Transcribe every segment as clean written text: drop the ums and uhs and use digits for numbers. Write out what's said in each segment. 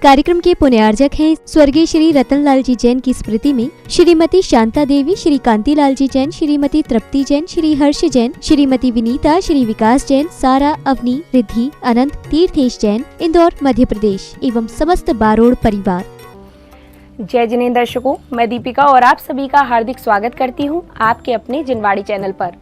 कार्यक्रम के पुण्यार्जक हैं स्वर्गीय श्री रतनलाल जी जैन की स्मृति में श्रीमती शांता देवी, श्री कांतिलाल जी जैन, श्रीमती तृप्ति जैन, श्री हर्ष जैन, श्रीमती विनीता, श्री विकास जैन, सारा, अवनी, रिद्धि, अनंत, तीर्थेश जैन, इंदौर मध्य प्रदेश एवं समस्त बारोड़ परिवार। जय जिनेंद्र दर्शकों, मैं दीपिका और आप सभी का हार्दिक स्वागत करती हूं आपके अपने जिनवाड़ी चैनल पर।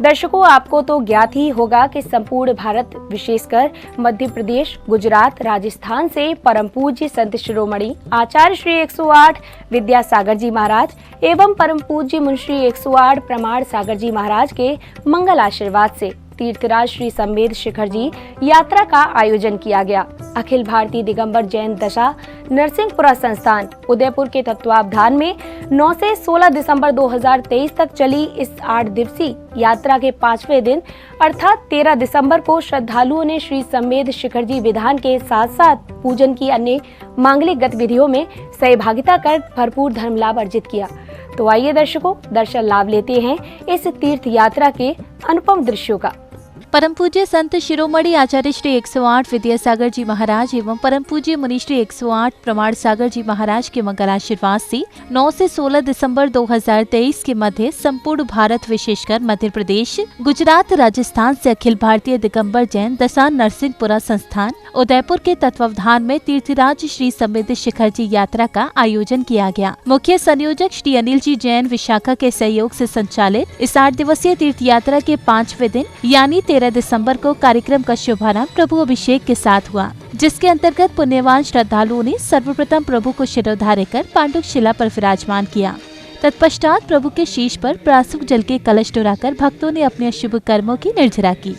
दर्शकों, आपको तो ज्ञात ही होगा कि संपूर्ण भारत विशेषकर मध्य प्रदेश, गुजरात, राजस्थान से परम पूज्य संत शिरोमणि आचार्य श्री 108 विद्यासागर जी महाराज एवं परम पूज्य मुंशी 108 प्रमाण सागर जी महाराज के मंगल आशीर्वाद से तीर्थराज श्री संवेद शिखर जी यात्रा का आयोजन किया गया। अखिल भारतीय दिगंबर जैन दशा नरसिंहपुरा संस्थान उदयपुर के तत्वावधान में 9 से 16 दिसंबर 2023 तक चली इस 8 दिवसीय यात्रा के 5वें दिन अर्थात 13 दिसंबर को श्रद्धालुओं ने श्री संवेद शिखर जी विधान के साथ साथ पूजन की अन्य मांगलिक गतिविधियों में सहभागिता कर भरपूर धर्म लाभ अर्जित किया। तो आइए दर्शकों, दर्शन लाभ लेते हैं इस तीर्थ यात्रा के अनुपम दृश्यों का। परम पूज्य संत शिरोमणि आचार्य श्री 108 विद्यासागर जी महाराज एवं परम पूज्य मुनि श्री 108 प्रमाण सागर जी महाराज के मंगलाशीर्वाद से 9 से 16 दिसंबर 2023 के मध्य संपूर्ण भारत विशेषकर मध्य प्रदेश, गुजरात, राजस्थान से अखिल भारतीय दिगंबर जैन दशा नरसिंहपुरा संस्थान उदयपुर के तत्वावधान में तीर्थराज श्री संवेद शिखर जी यात्रा का आयोजन किया गया। मुख्य संयोजक श्री अनिल जी जैन विशाखा के सहयोग से संचालित इस 8 दिवसीय तीर्थ यात्रा के 5वें दिन यानी 13 दिसंबर को कार्यक्रम का शुभारंभ प्रभु अभिषेक के साथ हुआ, जिसके अंतर्गत पुण्यवान श्रद्धालुओं ने सर्वप्रथम प्रभु को शिरोधार्य कर पांडुक शिला पर विराजमान किया। तत्पश्चात प्रभु के शीश पर प्रासूक जल के कलश डुराकर भक्तों ने अपने शुभ कर्मों की निर्जरा की।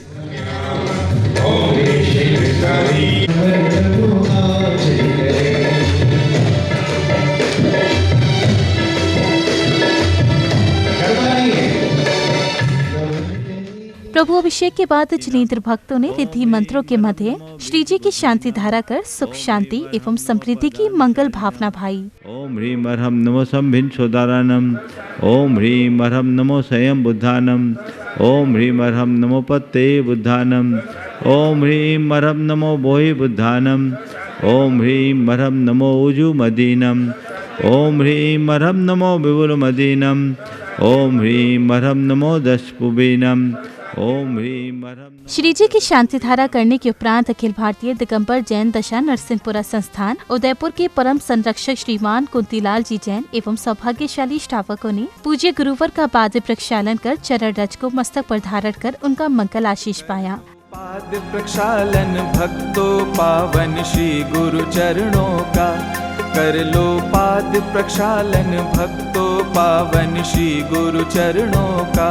प्रभु अभिषेक के बाद जिनेंद्र भक्तों ने रिद्धि मंत्रों के मध्य श्री जी की शांति धारा कर सुख शांति एवं समृद्धि की मंगल भावना भाई। ओम ह्रीम अर्हम नमो संभिन सोदारानम, ओम ह्रीम अर्हम नमो स्वयं बुद्धानम, ओम ह्रीम अर्हम नमो पत्ते बुद्धानम, ओम ह्रीम अर्हम नमो बोहि बुद्धानम, ओम ह्रीम अर्हम नमो उजु मदीनम, ओम ह्रीम अर्हम नमो विपुल मदीनम, ओम ह्रीम अर्हम नमो दशपुबीनम, ओम ह्रीम अर्हम। श्री जी की शांति धारा करने के उपरांत अखिल भारतीय दिगंबर जैन दशा नरसिंहपुरा संस्थान उदयपुर के परम संरक्षक श्रीमान कुंतीलाल जी जैन एवं सौभाग्यशाली श्रावकों ने पूज्य गुरुवर का पाद प्रक्षालन कर चरण रज को मस्तक पर धारण कर उनका मंगल आशीष पाया। पाद प्रक्षालन भक्तों पावन श्री गुरु चरणों का, कर लो पाद प्रक्षालन भक्तों पावन श्री गुरु चरणों का,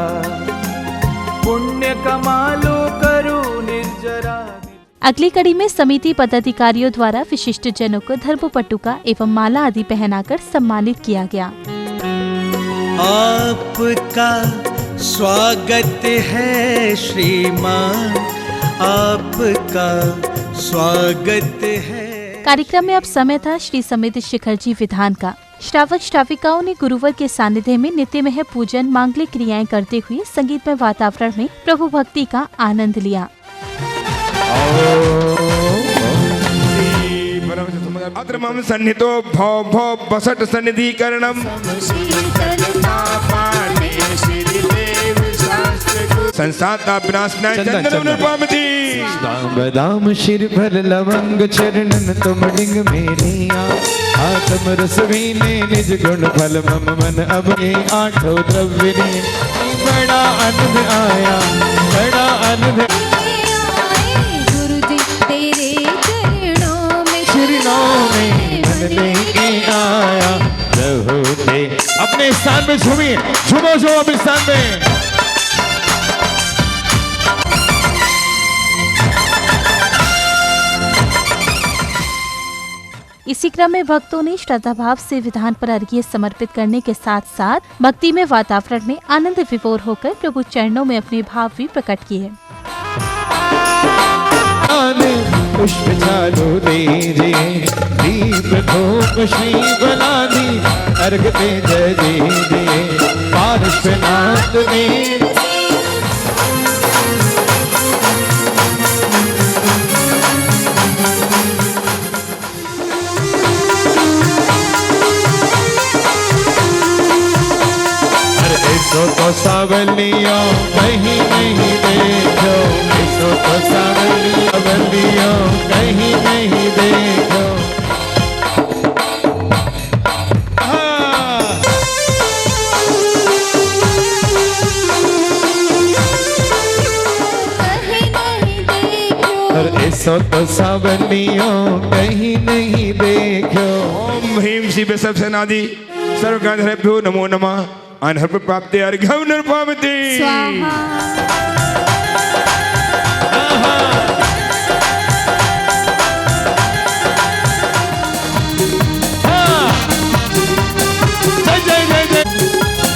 पुण्य कमालो करो निर्जरा। अगली कड़ी में समिति पदाधिकारियों द्वारा विशिष्ट जनों को धर्म पट्टुका एवं माला आदि पहनाकर सम्मानित किया गया। आपका स्वागत है श्रीमान, आपका स्वागत है। कार्यक्रम में अब समय था श्री संवेद शिखर जी विधान का। श्रावक श्राविकाओं ने गुरुवर के सानिध्य में नित्यमय पूजन मांगलिक क्रियाएं करते हुए संगीतमय वातावरण में प्रभु भक्ति का आनंद लिया। अद्रमं सन्नितो भव भव बसट सन्निधिकरणम संसाता विनाशनाय चंदनम रूपमति बदाम शिर भर लवंग चरणन तुम डिंग मेरिया, आत्म रस वीने निज गुण फल मम मन अब ये 8 द्रव्य ने। बड़ा आनंद आया, बड़ा आनंद गुरु जी तेरे चरणों में मन लेके आया। रहो थे अपने स्थान पे झूमिए, झूमो जो अपने स्थान पे। इसी क्रम में भक्तों ने श्रद्धा भाव से विधान पर अर्घ्य समर्पित करने के साथ साथ भक्ति में वातावरण में आनंद विभोर होकर प्रभु चरणों में अपने भाव भी प्रकट किए। पुष्प चालू दीजिए, दीप धूप श्री बनानी, अर्घ पे जय दीजिए, पार्श्वनाथ में। सावलियों कहीं नहीं देखो, ऐसो तो सावलियों कहीं नहीं देखो। कहीं नहीं देखो, और ऐसो तो सावलियों कहीं नहीं देखो। ओम ह्रीं श्री बसव सेनादि सर्वगंधर्भ्यो नमो नमः। अनहर्प प्राप्ते अर्घ्यं निर्पामति। स्वाहा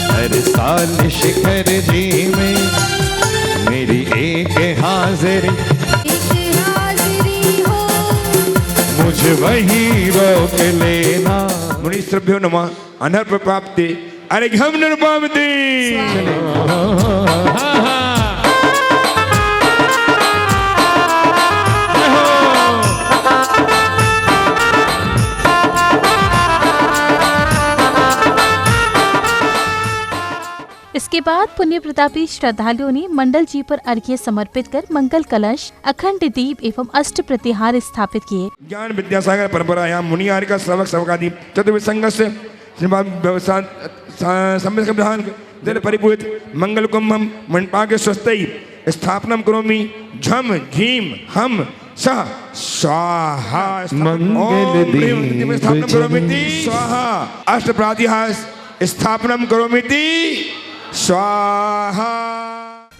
हर साल शिखर जी में मेरी एक हाजिरी, एक हाजिरी हो, मुझे वहीं रोक लेना। मुनिश्रेभ्यो नमः। अनहर्प प्राप्ते अर्घ्यं निर्पामति। इसके बाद पुण्य प्रतापी श्रद्धालुओं ने मंडल जी पर अर्घ्य समर्पित कर मंगल कलश, अखंड दीप एवं अष्ट प्रतिहार स्थापित किए। ज्ञान विद्यासागर परंपरायां मुनि आर्य श्रावक श्रवकादि चतुर्विध संघस्य जल परिपूरित मंगल कुंभम मंडपाके स्वस्ति स्थापनम करोमि झम झीम हम सह स्वाहा। मंगल दीप स्थापनम करोमि स्वाहा। अष्ट प्रातिहार स्थापनम करोमि स्वाहा।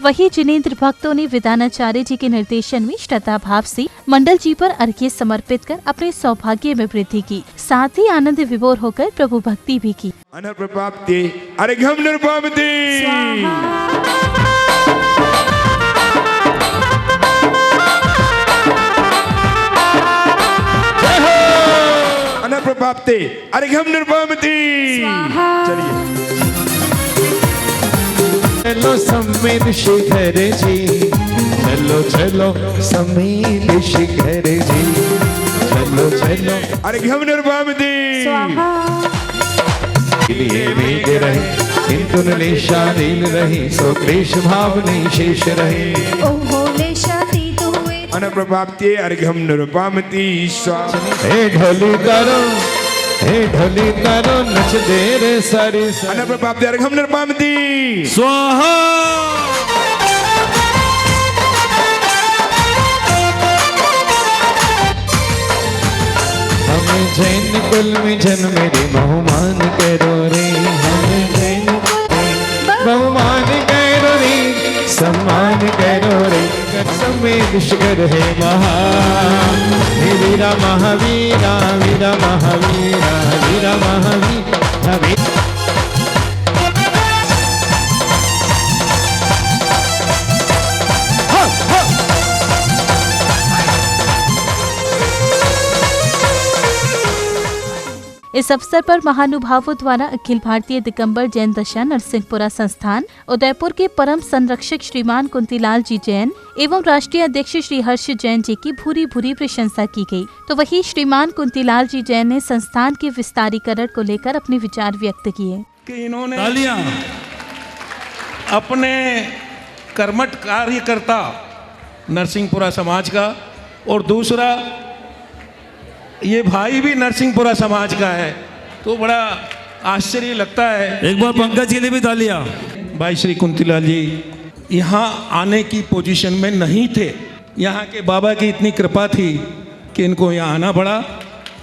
वही जिनेंद्र भक्तों ने विधानाचार्य जी के निर्देशन में श्रद्धा भाव से मंडल जी पर अर्घ्य समर्पित कर अपने सौभाग्य में वृद्धि की, साथ ही आनंद विभोर होकर प्रभु भक्ति भी की। अनहर्प प्राप्ते अर्घ्यं निर्पामति। अनहर्प प्राप्ते अर्घ्यं निर्पामति। चलिए चलो समीर शिखर जी, चलो चलो समीर शिखर जी, चलो चलो अर्घ्यं निर्पामति। लिए वेग रहे किंतु निशानील रही, सो क्लेश भाव नहीं शेष रहे। ओहो लेशातीत हुए, अनहर्प प्राप्ते अर्घ्यं निर्पामति स्वाहा। हे ढोली तारो, हे ढोली तारो नच दे रे सारी। अनहर्प प्राप्ते अर्घ्यं निर्पामति स्वाहा। हमें जैन कुल में जन्मे बहुमान करो रे, हमें जैन बहुमान करो रे, सम्मान करो रे। समेत शिखर है महा, हे वीरा महावीरा, वीरा महावीरा, वीरा महावीरा। इस अवसर पर महानुभावों द्वारा अखिल भारतीय दिगंबर जैन दशा नरसिंहपुरा संस्थान उदयपुर के परम संरक्षक श्रीमान कुंतीलाल जी जैन एवं राष्ट्रीय अध्यक्ष श्री हर्ष जैन जी की भूरी भूरी प्रशंसा की गई। तो वही श्रीमान कुंतीलाल जी जैन ने संस्थान के विस्तारीकरण को लेकर अपने विचार व्यक्त किए कि इन्होंने अपने कर्मठ कार्यकर्ता नरसिंहपुरा समाज का, और दूसरा ये भाई भी नरसिंहपुरा समाज का है, तो बड़ा आश्चर्य लगता है। एक बार पंकज के लिए भी तालियां। भाई श्री कुंतीलाल जी यहाँ आने की पोजीशन में नहीं थे, यहाँ के बाबा की इतनी कृपा थी कि इनको यहाँ आना पड़ा।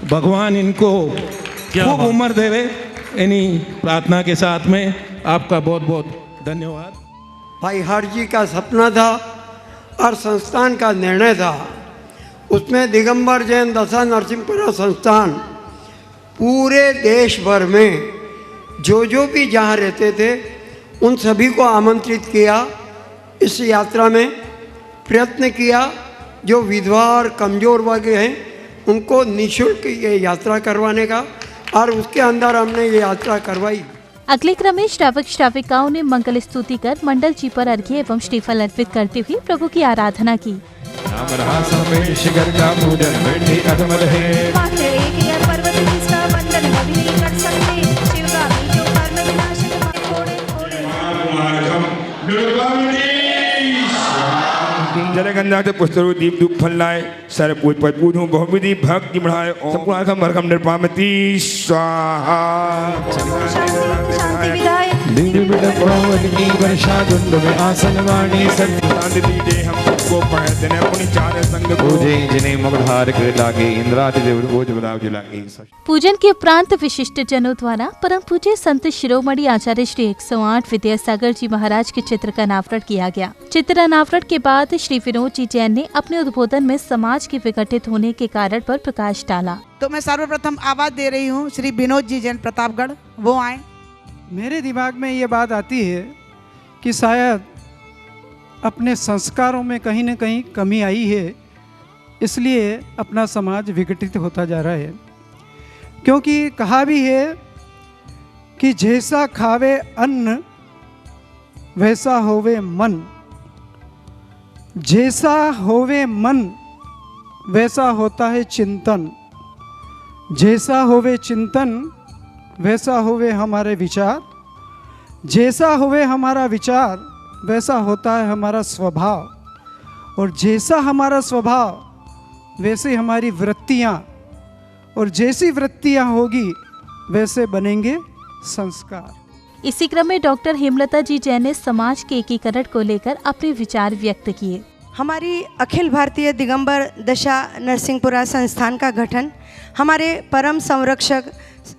भगवान इनको खूब उम्र देवे, इन्हीं प्रार्थना के साथ में आपका बहुत बहुत धन्यवाद। भाई हर जी का सपना था और संस्थान का निर्णय था, उसमें दिगंबर जैन दशा नरसिंहपुरा संस्थान पूरे देश भर में जो भी जहाँ रहते थे उन सभी को आमंत्रित किया। इस यात्रा में प्रयत्न किया जो विधवा और कमज़ोर वर्ग हैं उनको निःशुल्क ये यात्रा करवाने का, और उसके अंदर हमने ये यात्रा करवाई। अगले क्रम में श्रावक श्राविकाओं ने मंगल स्तुति कर मंडल जी पर अर्घ्य एवं श्रीफल अर्पित करते हुए प्रभु की आराधना की। शिखर का पूजन बैठे अधम रहे, मात्र एक यह पर्वत जिसका वंदन कभी नहीं कर सकते, शिवगामी जो कर्म विनाशक थोड़े थोड़े। जलगंधा से पुस्तरु दीप धूप फल लाए सर पूज पद पूजूं बहुविधि भक्ति बढ़ाए ओम पुराणकम मरकम निर्पामति स्वाहा शांति विदाय दिव्य बिडम्बन की वर्षा धुंध में आसन वाणी सत्य शांति दीजिए हम सबको पढ़ते ने अपनी चार संग को पूजे जिन्हें मुग्धार कर लागे इंद्रादि देव बोझ बदाव जिलागे। पूजन के उपरांत विशिष्ट जनों द्वारा परम पूज्य संत शिरोमणि आचार्य श्री 108 विद्यासागर जी महाराज के चित्र का अनावरण किया गया। चित्र अनावरण के बाद श्री विनोद जी जैन ने अपने उद्बोधन में समाज के विघटित होने के कारण पर प्रकाश डाला। तो मैं सर्वप्रथम आवाज दे रही हूँ श्री विनोद जी जैन प्रतापगढ़, वो आए। मेरे दिमाग में ये बात आती है कि शायद अपने संस्कारों में कहीं न कहीं कमी आई है, इसलिए अपना समाज विघटित होता जा रहा है। क्योंकि कहा भी है कि जैसा खावे अन्न वैसा होवे मन, जैसा होवे मन वैसा होता है चिंतन, जैसा होवे चिंतन वैसा होवे हमारे विचार, जैसा होवे हमारा विचार वैसा होता है हमारा स्वभाव, और जैसा हमारा स्वभाव वैसे हमारी वृत्तियाँ, और जैसी वृत्तियाँ होगी वैसे बनेंगे संस्कार। इसी क्रम में डॉक्टर हेमलता जी जैन ने समाज के एकीकरण को लेकर अपने विचार व्यक्त किए। हमारी अखिल भारतीय दिगंबर दशा नरसिंहपुरा संस्थान का गठन हमारे परम संरक्षक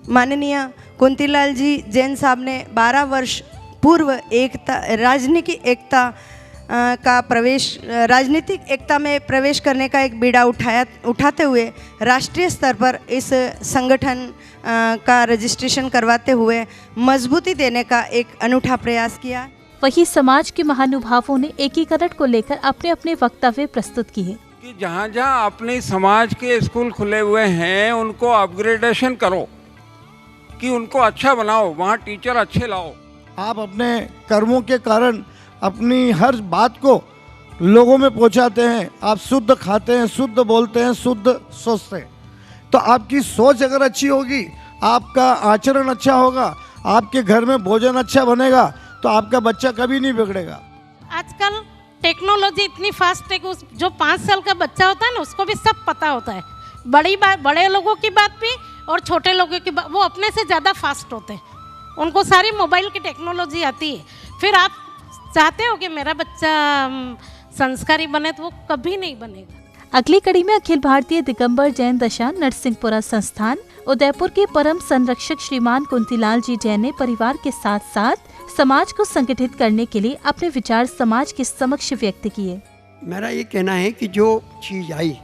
माननीय कुंतीलाल जी जैन साहब ने 12 वर्ष पूर्व एकता राजनीतिक एकता का प्रवेश राजनीतिक एकता में प्रवेश करने का एक बीड़ा उठाते हुए राष्ट्रीय स्तर पर इस संगठन का रजिस्ट्रेशन करवाते हुए मजबूती देने का एक अनूठा प्रयास किया। वहीं समाज के महानुभावों ने एकीकरण को लेकर अपने अपने वक्तव्य प्रस्तुत किए कि जहाँ जहाँ अपने समाज के स्कूल खुले हुए हैं उनको अपग्रेडेशन करो, कि उनको अच्छा बनाओ, वहाँ टीचर अच्छे लाओ। आप अपने कर्मों के कारण अपनी हर बात को लोगों में पहुंचाते हैं। आप शुद्ध खाते हैं, शुद्ध बोलते हैं, शुद्ध सोचते हैं। तो आपकी सोच अगर अच्छी होगी, आपका आचरण अच्छा होगा, आपके घर में भोजन अच्छा बनेगा, तो आपका बच्चा कभी नहीं बिगड़ेगा। आजकल टेक्नोलॉजी इतनी फास्ट है कि जो 5 साल का बच्चा होता है ना, उसको भी सब पता होता है। बड़े लोगों की बात भी और छोटे लोगों की बात, वो अपने से ज़्यादा फास्ट होते हैं, उनको सारी मोबाइल की टेक्नोलॉजी आती है। फिर आप चाहते हो कि मेरा बच्चा संस्कारी बने, तो वो कभी नहीं बनेगा। अगली कड़ी में अखिल भारतीय दिगंबर जैन दशा नरसिंहपुरा संस्थान उदयपुर के परम संरक्षक श्रीमान कुंतीलाल जी जैन ने परिवार के साथ साथ समाज को संगठित करने के लिए अपने विचार समाज के समक्ष व्यक्त किए। मेरा ये कहना है कि जो चीज़ आई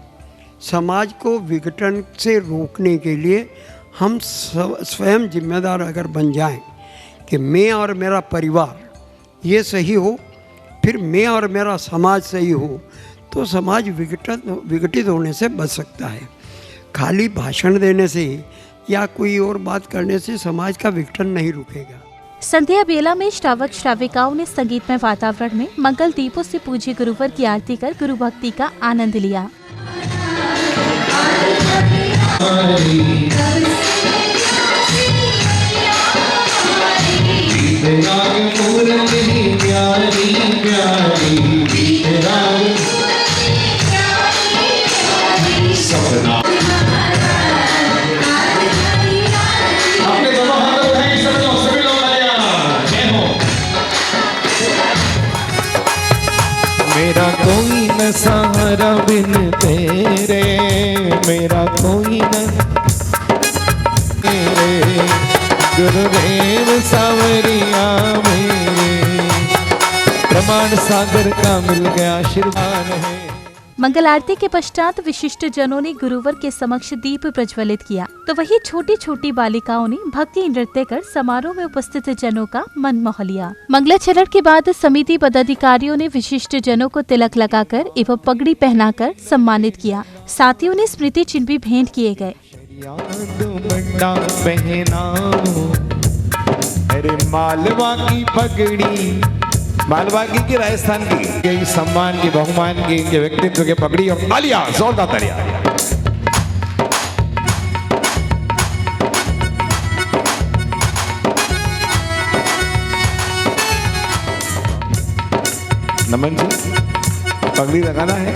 समाज को विघटन से रोकने के लिए हम स्वयं जिम्मेदार अगर बन जाएं कि मैं और मेरा परिवार ये सही हो, फिर मैं और मेरा समाज सही हो, तो समाज विघटित होने से बच सकता है। खाली भाषण देने से या कोई और बात करने से समाज का विघटन नहीं रुकेगा। संध्या बेला में श्रावक श्राविकाओं ने संगीतमय वातावरण में मंगल दीपों से पूज्य गुरुवर की आरती कर गुरु भक्ति का आनंद लिया। मेरा कोई न सहारा बिन तेरे, मेरा कोई न तेरे, गुरुदेव सावरिया मेरे, प्रमाण सागर का मिल गया आशीर्वाद है। मंगल आरती के पश्चात विशिष्ट जनों ने गुरुवर के समक्ष दीप प्रज्वलित किया, तो वही छोटी छोटी बालिकाओं ने भक्ति नृत्य कर समारोह में उपस्थित जनों का मन मोह लिया। मंगलाचरण के बाद समिति पदाधिकारियों ने विशिष्ट जनों को तिलक लगाकर एवं पगड़ी पहनाकर सम्मानित किया। साथ ही उन्हें स्मृति चिन्ह भी भेंट किए गए। मालवा की पगड़ी, मालवा की राजस्थान की सम्मान की, बहुमान की, इनके व्यक्तित्व के पगड़ी और तालियां, जोरदार तालियां। नमन जी, पगड़ी लगाना है,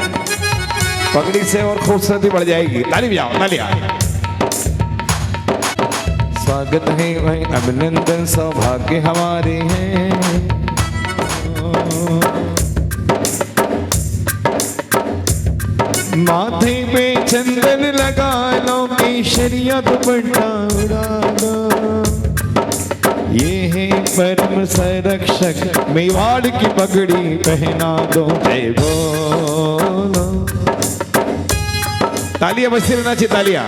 पगड़ी से और खूबसूरती बढ़ जाएगी। ताली बजाओ, तालियां। स्वागत है वही अभिनंदन सौभाग्य हमारे हैं। माथे पे चंदन लगा लो, केशरिया दुपट्टा उड़ा दो, ये है परम संरक्षक, मेवाड़ की पगड़ी पहना दो। जय बोलो, तालियां बजती रहना चाहिए, तालियां।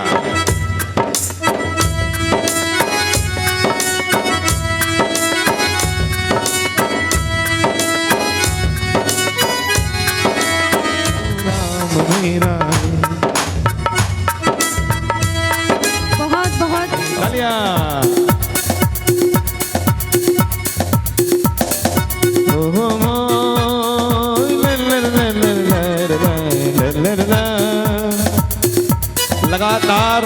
बहुत बहुत तालियां। लगातार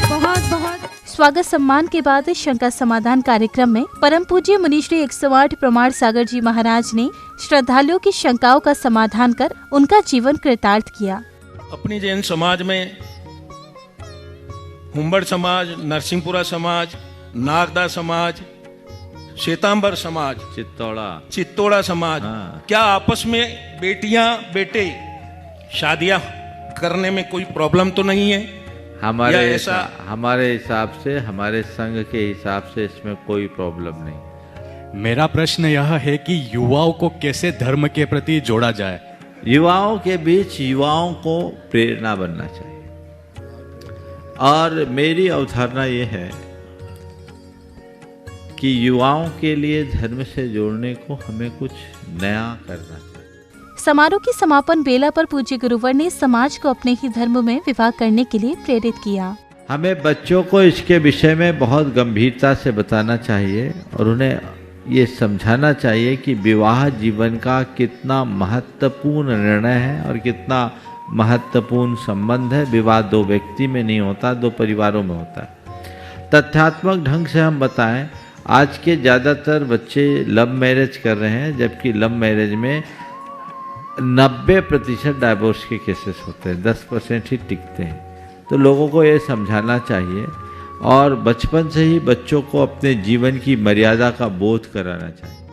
बहुत बहुत स्वागत सम्मान के बाद शंका समाधान कार्यक्रम में परम पूज्य मुनिश्री 108 प्रमाण सागर जी महाराज ने श्रद्धालुओं की शंकाओं का समाधान कर उनका जीवन कृतार्थ किया। अपनी जैन समाज में हुम्बड़ समाज, नरसिंहपुरा समाज, नागदा समाज, श्वेतांबर समाज, चित्तौड़ा समाज, क्या आपस में बेटियां बेटे शादियां करने में कोई प्रॉब्लम तो नहीं है? हमारे हिसाब से, हमारे संघ के हिसाब से इसमें कोई प्रॉब्लम नहीं। मेरा प्रश्न यह है कि युवाओं को कैसे धर्म के प्रति जोड़ा जाए? युवाओं के बीच युवाओं को प्रेरणा बनना चाहिए, और मेरी अवधारणा ये है कि युवाओं के लिए धर्म से जोड़ने को हमें कुछ नया करना चाहिए। समारोह की समापन बेला पर पूज्य गुरुवर ने समाज को अपने ही धर्म में विवाह करने के लिए प्रेरित किया। हमें बच्चों को इसके विषय में बहुत गंभीरता से बताना चाहिए और उन्हें ये समझाना चाहिए कि विवाह जीवन का कितना महत्वपूर्ण निर्णय है और कितना महत्वपूर्ण संबंध है। विवाह दो व्यक्ति में नहीं होता, दो परिवारों में होता है। तथ्यात्मक ढंग से हम बताएं, आज के ज़्यादातर बच्चे लव मैरिज कर रहे हैं, जबकि लव मैरिज में 90% डाइवोर्स के केसेस होते हैं, 10% ही टिकते हैं। तो लोगों को ये समझाना चाहिए और बचपन से ही बच्चों को अपने जीवन की मर्यादा का बोध कराना चाहिए।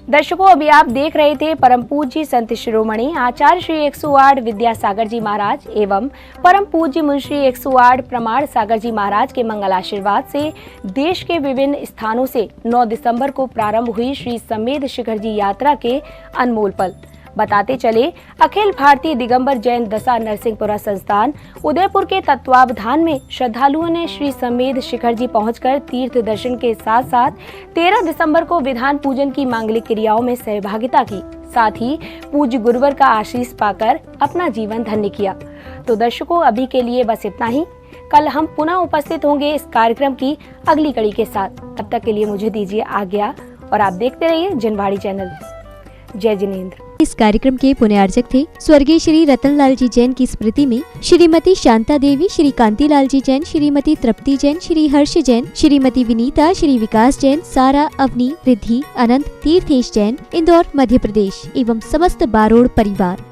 दर्शकों, अभी आप देख रहे थे परम पूज्य संत शिरोमणि आचार्य श्री 108 विद्यासागर जी महाराज एवं परम पूज्य मुंशी 108 प्रमाण सागर जी महाराज के मंगल आशीर्वाद से देश के विभिन्न स्थानों से 9 दिसंबर को प्रारंभ हुई श्री समेध शिखर जी यात्रा के अनमोल पल। बताते चले, अखिल भारतीय दिगंबर जैन दशा नरसिंहपुरा संस्थान उदयपुर के तत्वावधान में श्रद्धालुओं ने श्री समेध शिखर जी पहुंचकर तीर्थ दर्शन के साथ साथ 13 दिसंबर को विधान पूजन की मांगलिक क्रियाओं में सहभागिता की, साथ ही पूज्य गुरुवर का आशीष पाकर अपना जीवन धन्य किया। तो दर्शकों, अभी के लिए बस इतना ही। कल हम पुनः उपस्थित होंगे इस कार्यक्रम की अगली कड़ी के साथ। तब तक के लिए मुझे दीजिए आज्ञा और आप देखते रहिए जनवाड़ी चैनल। जय जिनेंद्र। इस कार्यक्रम के पुण्यार्चक थे स्वर्गीय श्री रतनलाल जी जैन की स्मृति में श्रीमती शांता देवी, श्री कांतिलाल जी जैन, श्रीमती तृप्ति जैन, श्री हर्ष जैन, श्रीमती विनीता, श्री विकास जैन, सारा, अवनी, रिद्धि, अनंत, तीर्थेश जैन, इंदौर, मध्य प्रदेश एवं समस्त बारोड़ परिवार